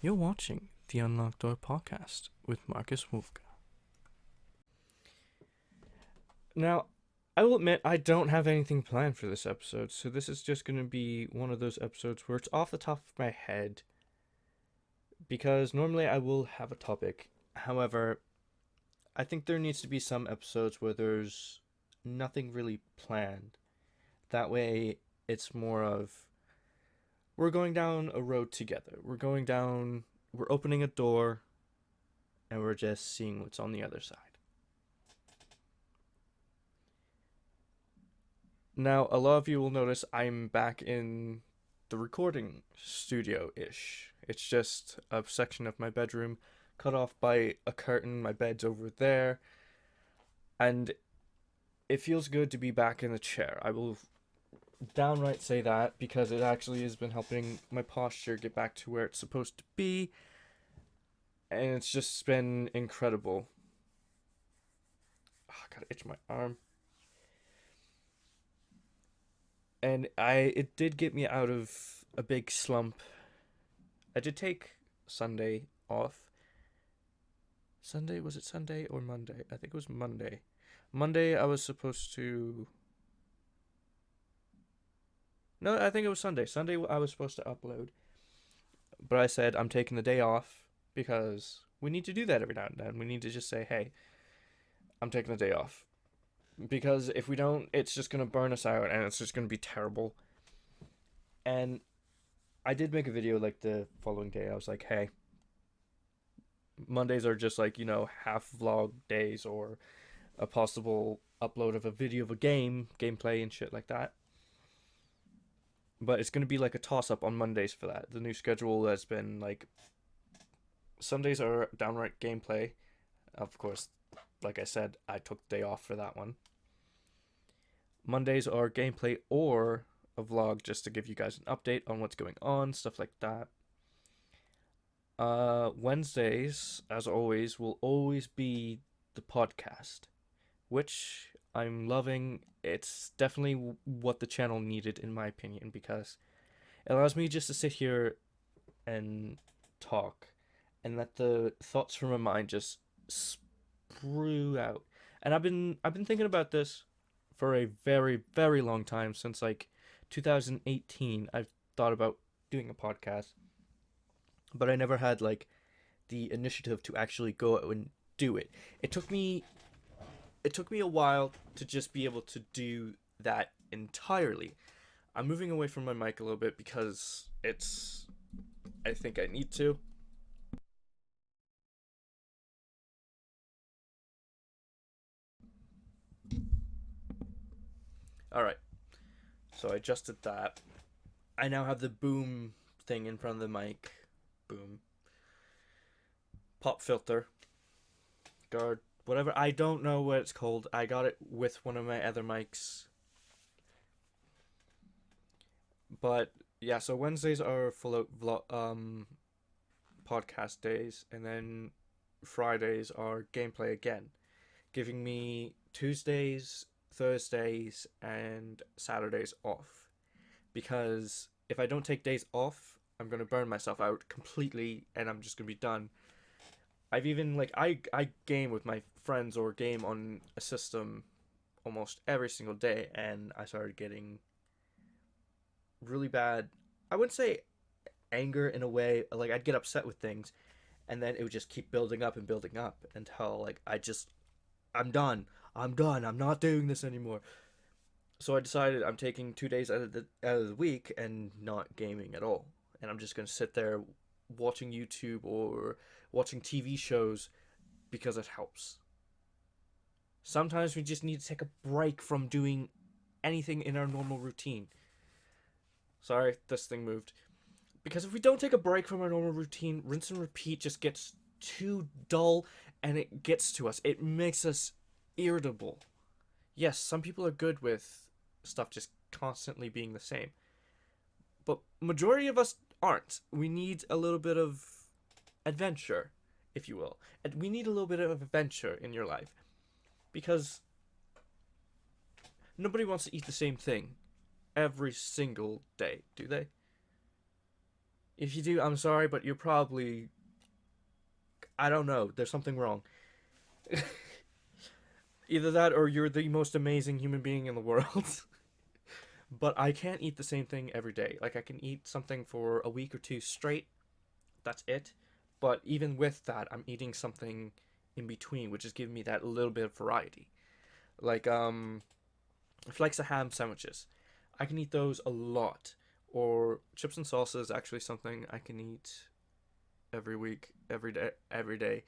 You're watching the Unlocked Door podcast with Marcus Wolfka. Now, I will admit I don't have anything planned for this episode, so this is just going to be one of those episodes where it's off the top of my head, because normally I will have a topic. However, I think there needs to be some episodes where there's nothing really planned. That way, it's more of we're going down a road together. We're opening a door, and we're just seeing what's on the other side. Now, a lot of you will notice I'm back in the recording studio-ish. It's just a section of my bedroom cut off by a curtain. My bed's over there. And it feels good to be back in the chair. I will downright say that because it actually has been helping my posture get back to where it's supposed to be. And it's just been incredible. Oh, I gotta itch my arm. And it did get me out of a big slump. I did take Sunday off. Was it Sunday or Monday? I think it was Monday. Monday I was supposed to... No, I think it was Sunday. Sunday I was supposed to upload. But I said I'm taking the day off because we need to do that every now and then. We need to just say, hey, I'm taking the day off. Because if we don't, it's just going to burn us out and it's just going to be terrible. And I did make a video like the following day. I was like, hey, Mondays are just like, half vlog days or a possible upload of a video of a gameplay and shit like that. But it's going to be like a toss-up on Mondays for that. The new schedule has been like, Sundays are downright gameplay. Of course, like I said, I took the day off for that one. Mondays are gameplay or a vlog just to give you guys an update on what's going on, stuff like that. Wednesdays, as always, will always be the podcast, which I'm loving. It's definitely what the channel needed, in my opinion, because it allows me just to sit here and talk and let the thoughts from my mind just sprue out. And I've been thinking about this for a very, very long time, since like 2018. I've thought about doing a podcast, but I never had like the initiative to actually go out and do it. It took me a while to just be able to do that entirely. I'm moving away from my mic a little bit because I think I need to. Alright, so I adjusted that. I now have the boom thing in front of the mic. Boom. Pop filter. Guard. Whatever. I don't know what it's called. I got it with one of my other mics. But yeah, so Wednesdays are full of podcast days, and then Fridays are gameplay again, giving me Tuesdays, Thursdays, and Saturdays off. Because if I don't take days off, I'm gonna burn myself out completely, and I'm just gonna be done. I've even I game with my friends or game on a system almost every single day, and I started getting really bad. I wouldn't say anger in a way. Like, I'd get upset with things, and then it would just keep building up and building up until like I'm done. I'm not doing this anymore. So I decided I'm taking 2 days out of the week and not gaming at all, and I'm just gonna sit there watching YouTube or watching TV shows because it helps. Sometimes we just need to take a break from doing anything in our normal routine. Sorry, this thing moved. Because if we don't take a break from our normal routine, rinse and repeat just gets too dull, and it gets to us. It makes us irritable. Yes, some people are good with stuff just constantly being the same, but majority of us aren't. We need a little bit of adventure, if you will. And we need a little bit of adventure in your life, because nobody wants to eat the same thing every single day, do they? If you do, I'm sorry, but you're probably, I don't know, there's something wrong. Either that or you're the most amazing human being in the world. But I can't eat the same thing every day. Like, I can eat something for a week or two straight, that's it. But even with that, I'm eating something in between, which is giving me that little bit of variety. Like, flakes of ham sandwiches. I can eat those a lot. Or chips and salsa is actually something I can eat every week, every day, every day.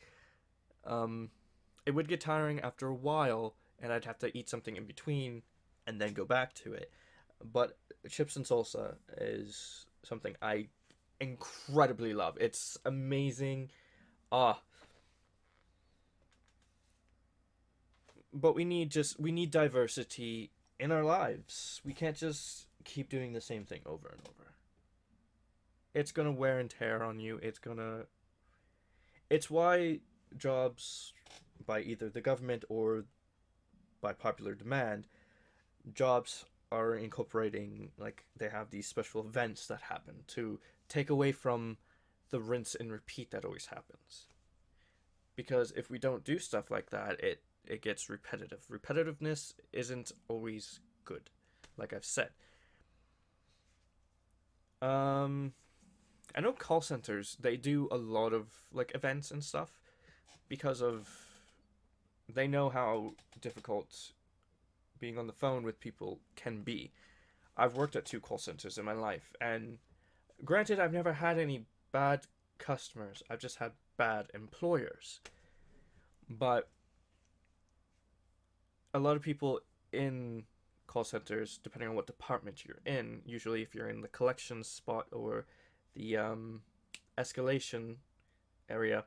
Um, it would get tiring after a while, and I'd have to eat something in between and then go back to it. But chips and salsa is something I incredibly love. It's amazing. Ah, but we need diversity in our lives. We can't just keep doing the same thing over and over. It's gonna wear and tear on you. It's why jobs by either the government or by popular demand, jobs are incorporating, like, they have these special events that happen to take away from the rinse and repeat that always happens. Because if we don't do stuff like that, it gets repetitive. Repetitiveness isn't always good, like I've said. Um, I know call centers, they do a lot of like events and stuff because of they know how difficult being on the phone with people can be. I've worked at two call centers in my life, and granted, I've never had any bad customers. I've just had bad employers. But a lot of people in call centers, depending on what department you're in, usually if you're in the collections spot or the escalation area,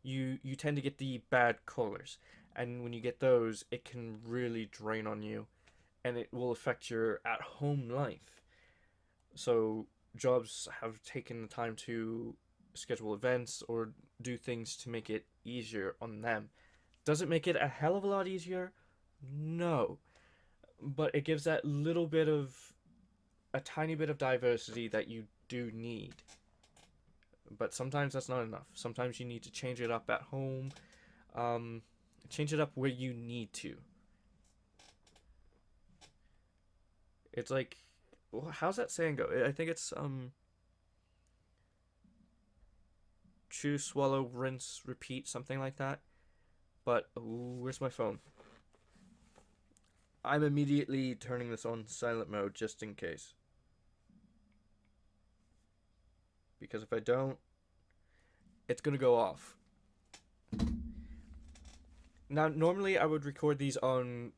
you tend to get the bad callers, and when you get those, it can really drain on you, and it will affect your at home life. So jobs have taken the time to schedule events or do things to make it easier on them. Does it make it a hell of a lot easier? No, but it gives that little bit of a tiny bit of diversity that you do need. But sometimes that's not enough. Sometimes you need to change it up at home. Um, Change it up where you need to. It's like, how's that saying go? I think it's chew, swallow, rinse, repeat, something like that. But ooh, where's my phone? I'm immediately turning this on silent mode just in case. Because if I don't, it's gonna go off. Now, normally I would record these on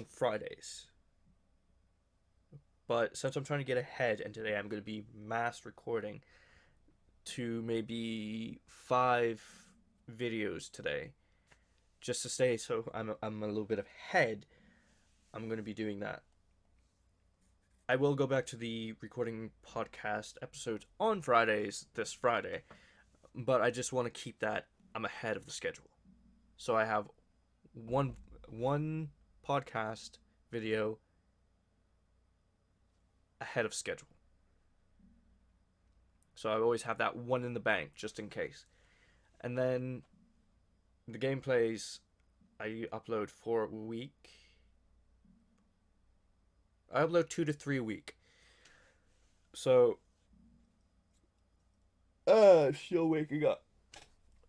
Fridays, but since I'm trying to get ahead, and today I'm gonna be mass recording to maybe 5 videos today, just to stay so I'm a little bit ahead. I'm gonna be doing that. I will go back to the recording podcast episodes on Fridays this Friday, but I just want to keep that I'm ahead of the schedule. So I have one podcast video ahead of schedule. So I always have that one in the bank just in case. And then the gameplays I upload for a week. I upload 2 to 3 a week. So still waking up.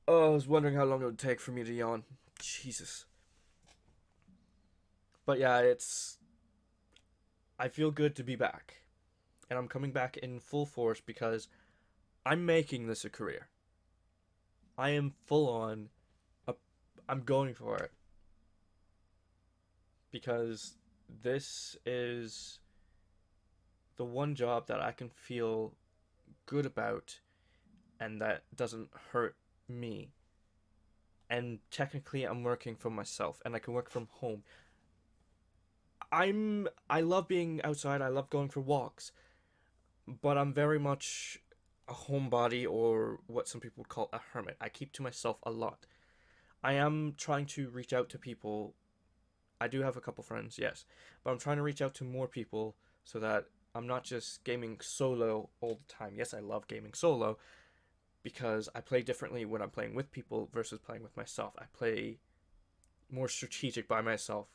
Oh, I was wondering how long it would take for me to yawn. Jesus. But yeah, I feel good to be back. And I'm coming back in full force because I'm making this a career. I am full on. A, I'm going for it. Because this is the one job that I can feel good about and that doesn't hurt me. And technically, I'm working for myself and I can work from home. I love being outside. I love going for walks, but I'm very much a homebody, or what some people would call a hermit. I keep to myself a lot. I am trying to reach out to people. I do have a couple friends, yes, but I'm trying to reach out to more people so that I'm not just gaming solo all the time. Yes, I love gaming solo because I play differently when I'm playing with people versus playing with myself. I play more strategic by myself.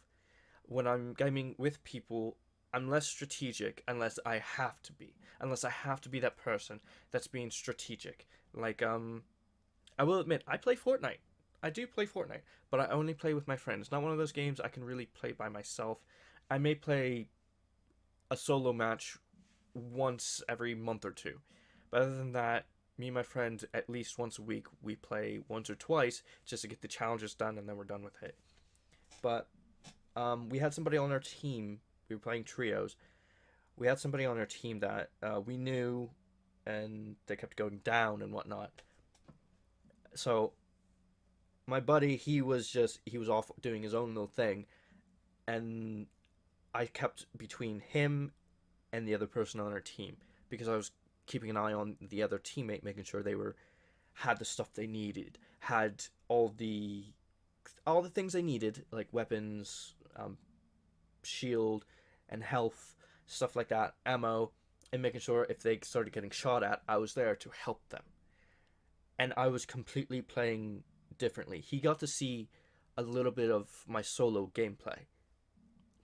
When I'm gaming with people, I'm less strategic unless I have to be. Unless I have to be that person that's being strategic. Like, I will admit, I play Fortnite. I do play Fortnite, but I only play with my friends. It's not one of those games I can really play by myself. I may play a solo match once every month or two. But other than that, me and my friend, at least once a week, we play once or twice just to get the challenges done, and then we're done with it. But we had somebody on our team. We were playing trios. We had somebody on our team that we knew, and they kept going down and whatnot. So my buddy, he was off doing his own little thing, and I kept between him and the other person on our team because I was keeping an eye on the other teammate, making sure they were had the stuff they needed, had all the things they needed, like weapons, shield, and health, stuff like that, ammo, and making sure if they started getting shot at, I was there to help them. And I was completely playing differently. He got to see a little bit of my solo gameplay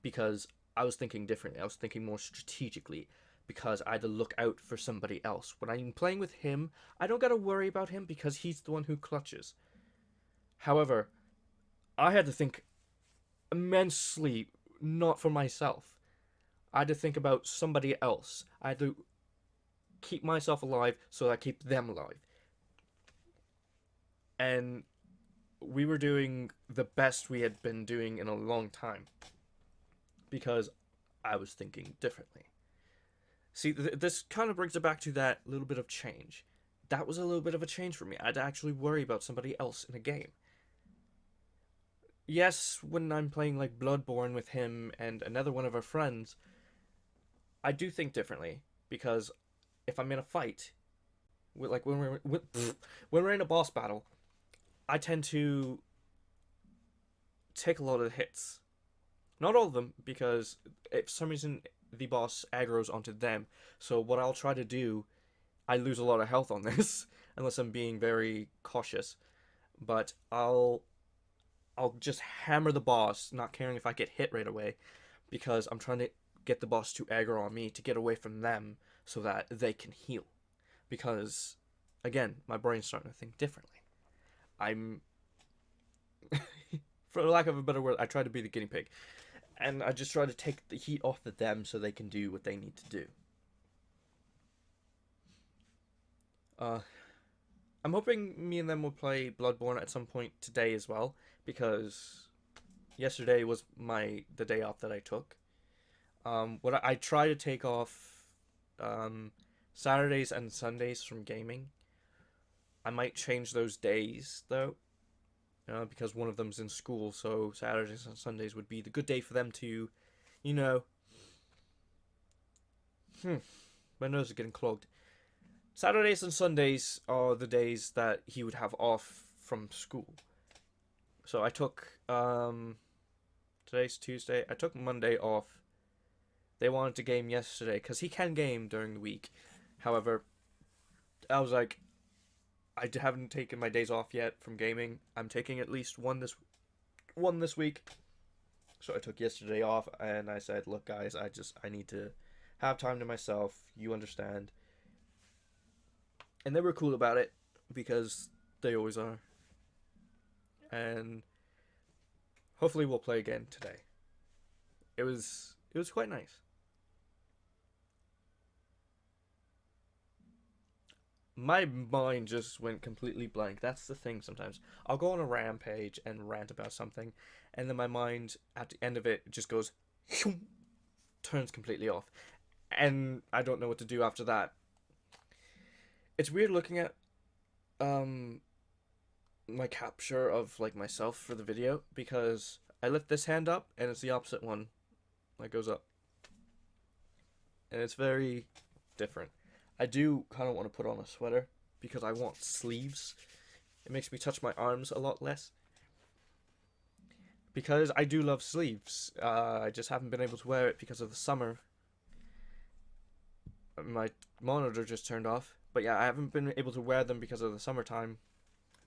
because I was thinking differently. I was thinking more strategically because I had to look out for somebody else. When I'm playing with him, I don't got to worry about him because he's the one who clutches. However, I had to think immensely not for myself. I had to think about somebody else. I had to keep myself alive so that I keep them alive. And we were doing the best we had been doing in a long time because I was thinking differently. See, this kind of brings it back to that little bit of change. That was a little bit of a change for me. I had to actually worry about somebody else in a game. Yes, when I'm playing like Bloodborne with him and another one of our friends, I do think differently because if I'm in a fight, like when we're in a boss battle, I tend to take a lot of the hits. Not all of them, because if for some reason the boss aggroes onto them. So what I'll try to do, I lose a lot of health on this, unless I'm being very cautious. But I'll just hammer the boss, not caring if I get hit right away, because I'm trying to get the boss to aggro on me to get away from them so that they can heal. Because, again, my brain's starting to think differently. I'm, for lack of a better word, I try to be the guinea pig. And I just try to take the heat off of them so they can do what they need to do. Uh, I'm hoping me and them will play Bloodborne at some point today as well, because yesterday was the day off that I took. What I try to take off Saturdays and Sundays from gaming. I might change those days though, because one of them's in school, so Saturdays and Sundays would be the good day for them to, you know. My nose is getting clogged. Saturdays and Sundays are the days that he would have off from school. So I took today's Tuesday. I took Monday off. They wanted to game yesterday because he can game during the week. However, I was like, I haven't taken my days off yet from gaming. I'm taking at least one this week. So I took yesterday off and I said, look guys, I need to have time to myself. You understand. And they were cool about it because they always are. And hopefully we'll play again today. It was quite nice. My mind just went completely blank. That's the thing sometimes. I'll go on a rampage and rant about something, and then my mind, at the end of it, just goes, turns completely off. And I don't know what to do after that. It's weird looking at my capture of like myself for the video, because I lift this hand up and it's the opposite one that goes up. And it's very different. I do kind of want to put on a sweater because I want sleeves. It makes me touch my arms a lot less. Because I do love sleeves. I just haven't been able to wear it because of the summer. my monitor just turned off. But yeah, I haven't been able to wear them because of the summertime.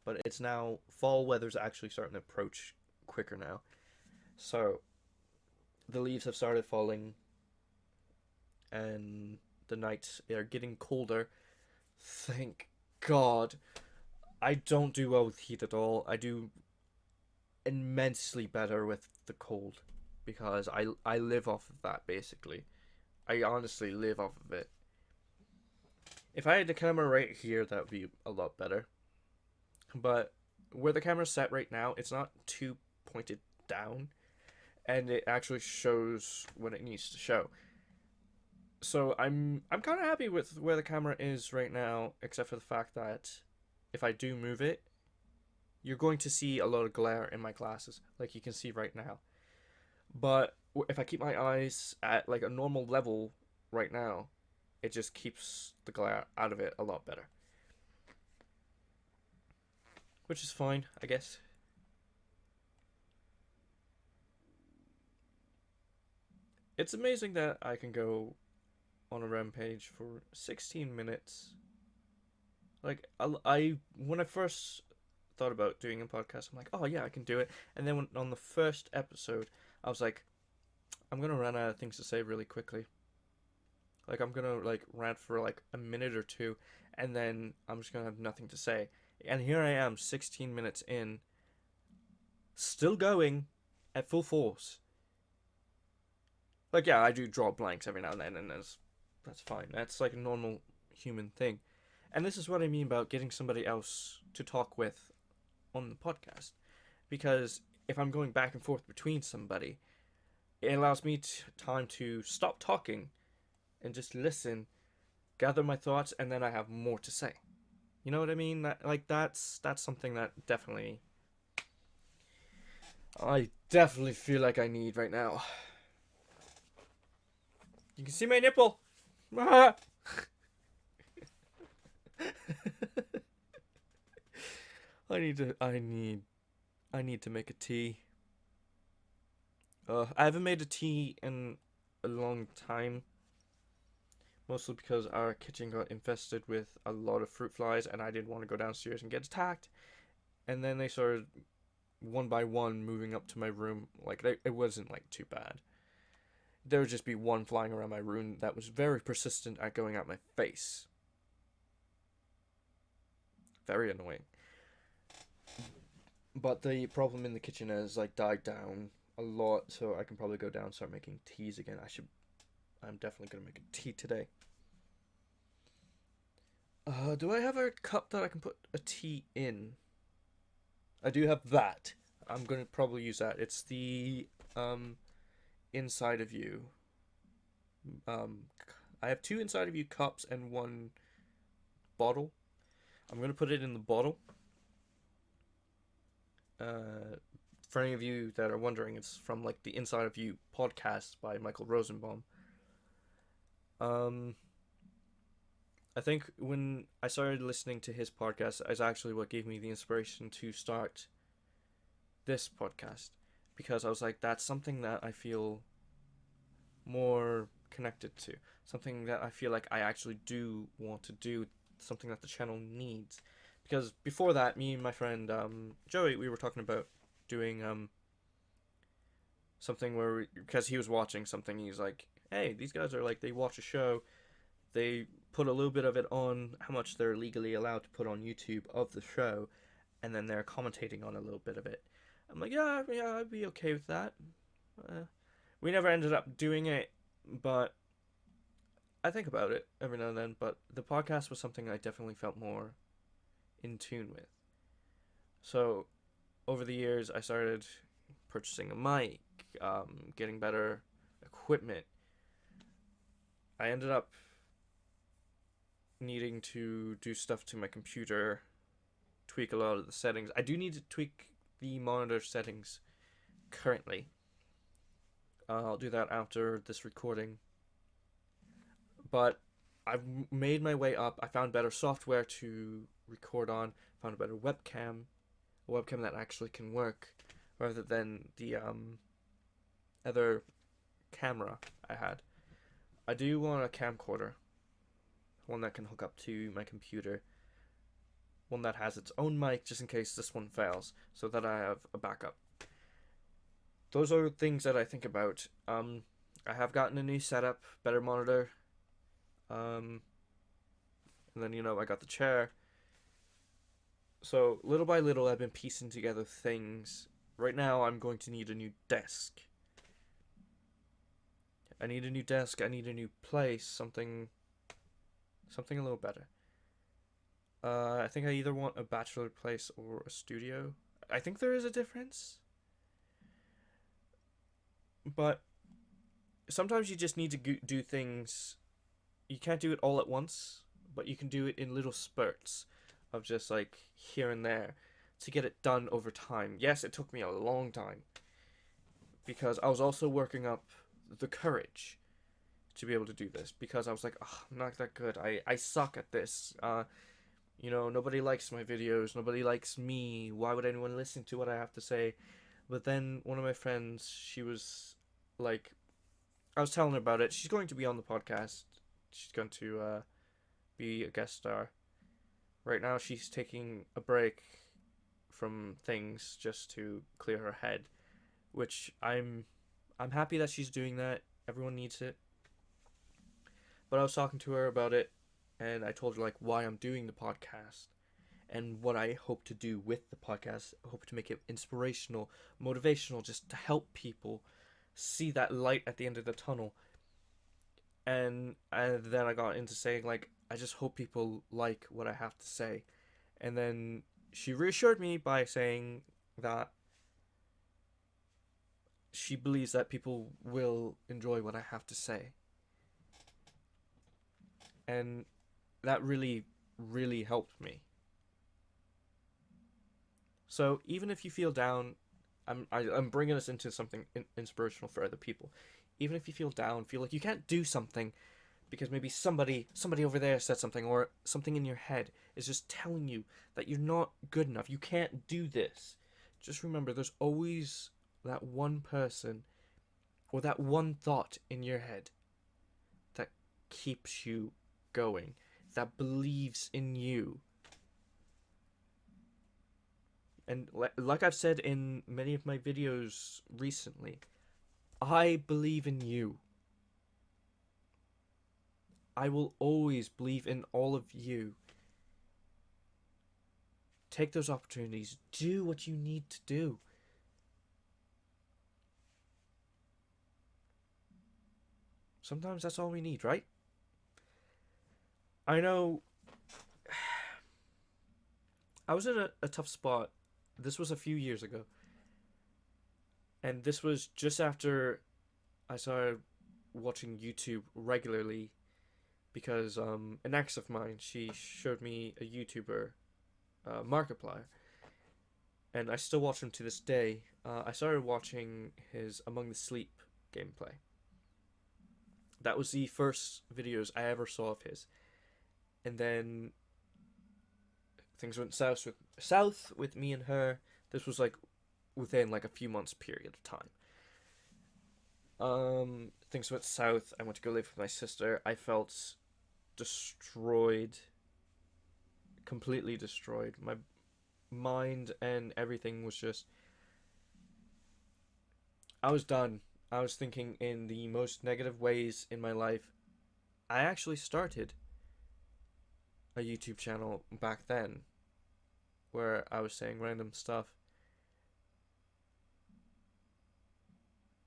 But it's now fall weather's actually starting to approach quicker now. So the leaves have started falling and the nights are getting colder. Thank God. I don't do well with heat at all. I do immensely better with the cold because I live off of that basically. I honestly live off of it. If I had the camera right here, that would be a lot better. But where the camera's set right now, it's not too pointed down, and it actually shows what it needs to show. So I'm kind of happy with where the camera is right now, except for the fact that if I do move it, you're going to see a lot of glare in my glasses, like you can see right now. But if I keep my eyes at like a normal level right now, it just keeps the glare out of it a lot better. Which is fine, I guess. It's amazing that I can go on a rampage for 16 minutes. Like, I when I first thought about doing a podcast, I'm like, oh yeah, I can do it. And then on the first episode, I was like, I'm gonna run out of things to say really quickly. Like, I'm gonna like rant for like a minute or two, and then I'm just gonna have nothing to say. And here I am, 16 minutes in, still going at full force. Like, yeah, I do draw blanks every now and then, and that's fine. That's like a normal human thing. And this is what I mean about getting somebody else to talk with on the podcast. Because if I'm going back and forth between somebody, it allows me time to stop talking and just listen, gather my thoughts, and then I have more to say. You know what I mean? That's something that I definitely feel like I need right now. You can see my nipple. I need to make a tea. I haven't made a tea in a long time. Mostly because our kitchen got infested with a lot of fruit flies and I didn't want to go downstairs and get attacked. And then they started one by one moving up to my room. Like, it wasn't like too bad. There would just be one flying around my room that was very persistent at going at my face. Very annoying. But the problem in the kitchen has like died down a lot, so I can probably go down and start making teas again. I'm definitely gonna make a tea today. Do I have a cup that I can put a tea in? I do have that. I'm gonna probably use that. It's the Inside of You. I have 2 Inside of You cups and 1 bottle. I'm gonna put it in the bottle. For any of you that are wondering, it's from like the Inside of You podcast by Michael Rosenbaum. I think when I started listening to his podcast, is actually what gave me the inspiration to start this podcast, because I was like, that's something that I feel more connected to, something that I feel like I actually do want to do, something that the channel needs. Because before that, me and my friend Joey, we were talking about doing something where because he was watching something, he's like, hey, these guys are like, they watch a show, they put a little bit of it on, how much they're legally allowed to put on YouTube of the show, and then they're commentating on a little bit of it. I'm like, yeah, I'd be okay with that. We never ended up doing it, but I think about it every now and then. But the podcast was something I definitely felt more in tune with. So over the years, I started purchasing a mic, getting better equipment. I ended up needing to do stuff to my computer, tweak a lot of the settings. I do need to tweak the monitor settings currently. I'll do that after this recording. But I've made my way up. I found better software to record on. Found a better webcam. A webcam that actually can work, rather than the other camera I had. I do want a camcorder. one that can hook up to my computer, one that has its own mic just in case this one fails, so that I have a backup. Those are things that I think about. I have gotten a new setup, better monitor, and then I got the chair. So little by little, I've been piecing together things. Right now, I'm going to need a new desk. I need a new desk. I need a new place. Something a little better. I think I either want a bachelor place or a studio. I think there is a difference. But sometimes you just need to do things. You can't do it all at once, but you can do it in little spurts of just like here and there to get it done over time. Yes, it took me a long time because I was also working up the courage to be able to do this, because I was like, oh, I'm not that good. I suck at this. Nobody likes my videos. Nobody likes me. Why would anyone listen to what I have to say? But then one of my friends, she was like, I was telling her about it. She's going to be on the podcast. She's going to be a guest star. Right now, she's taking a break from things just to clear her head, which I'm happy that she's doing that. Everyone needs it. But I was talking to her about it, and I told her like why I'm doing the podcast and what I hope to do with the podcast. I hope to make it inspirational, motivational, just to help people see that light at the end of the tunnel. And then I got into saying like, I just hope people like what I have to say. And then she reassured me by saying that she believes that people will enjoy what I have to say. And that really, really helped me. So even if you feel down, I'm bringing us into something inspirational for other people. Even if you feel down, feel like you can't do something because maybe somebody over there said something, or something in your head is just telling you that you're not good enough. You can't do this. Just remember, there's always that one person or that one thought in your head that keeps you going, that believes in you. And like I've said in many of my videos recently, I believe in you. I will always believe in all of you. Take those opportunities. Do what you need to do. Sometimes that's all we need, right? I know I was in a tough spot. This was a few years ago. And this was just after I started watching YouTube regularly, because an ex of mine, she showed me a YouTuber, Markiplier, and I still watch him to this day. I started watching his Among the Sleep gameplay. That was the first videos I ever saw of his, and then things went south with me and her. This was like within like a few months period of time. Things went south. I went to go live with my sister. I felt destroyed, completely destroyed. My mind and everything was just, I was done. I was thinking in the most negative ways in my life. I actually started a YouTube channel back then where I was saying random stuff.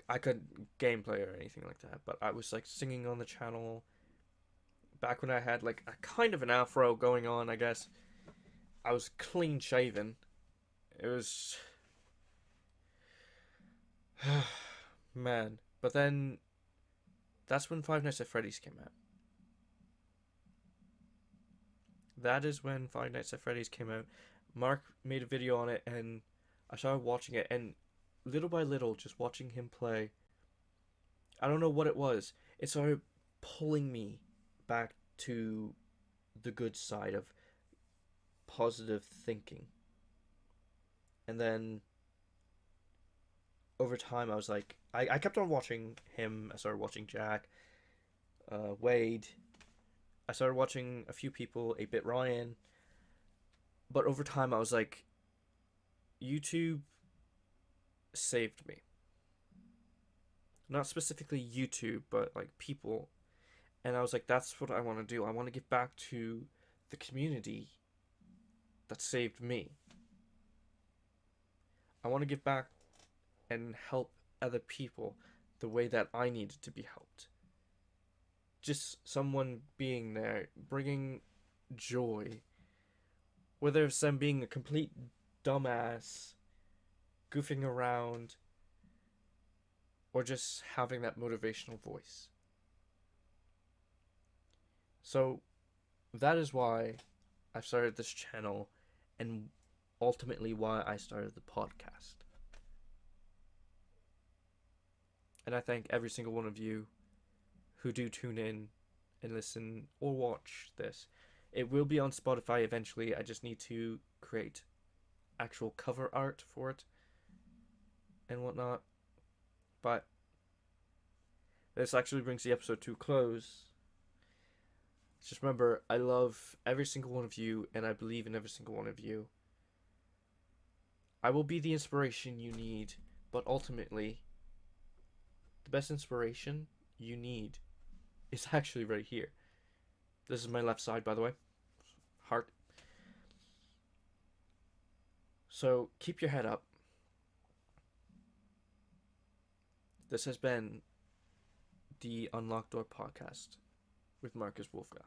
I couldn't gameplay or anything like that, but I was like singing on the channel back when I had like a kind of an afro going on, I guess. I was clean shaven. It was man. But then that's when Five Nights at Freddy's came out. That is when Five Nights at Freddy's came out. Mark made a video on it, and I started watching it, and little by little, just watching him play, I don't know what it was. It started pulling me back to the good side of positive thinking. And then over time, I was like, I kept on watching him. I started watching Jack, Wade, I started watching a few people, 8-Bit Ryan, but over time I was like, YouTube saved me. Not specifically YouTube, but like people. And I was like, that's what I want to do. I want to give back to the community that saved me. I want to give back and help other people the way that I needed to be helped. Just someone being there, bringing joy. Whether it's them being a complete dumbass, goofing around, or just having that motivational voice. So, that is why I've started this channel, and ultimately why I started the podcast. And I thank every single one of you who do tune in and listen or watch this. It will be on Spotify eventually. I just need to create actual cover art for it and whatnot. But this actually brings the episode to a close. Just remember, I love every single one of you, and I believe in every single one of you. I will be the inspiration you need, but ultimately, the best inspiration you need is actually right here. This is my left side, by the way. Heart. So, keep your head up. This has been the Unlocked Door Podcast with Marcus Wolfga.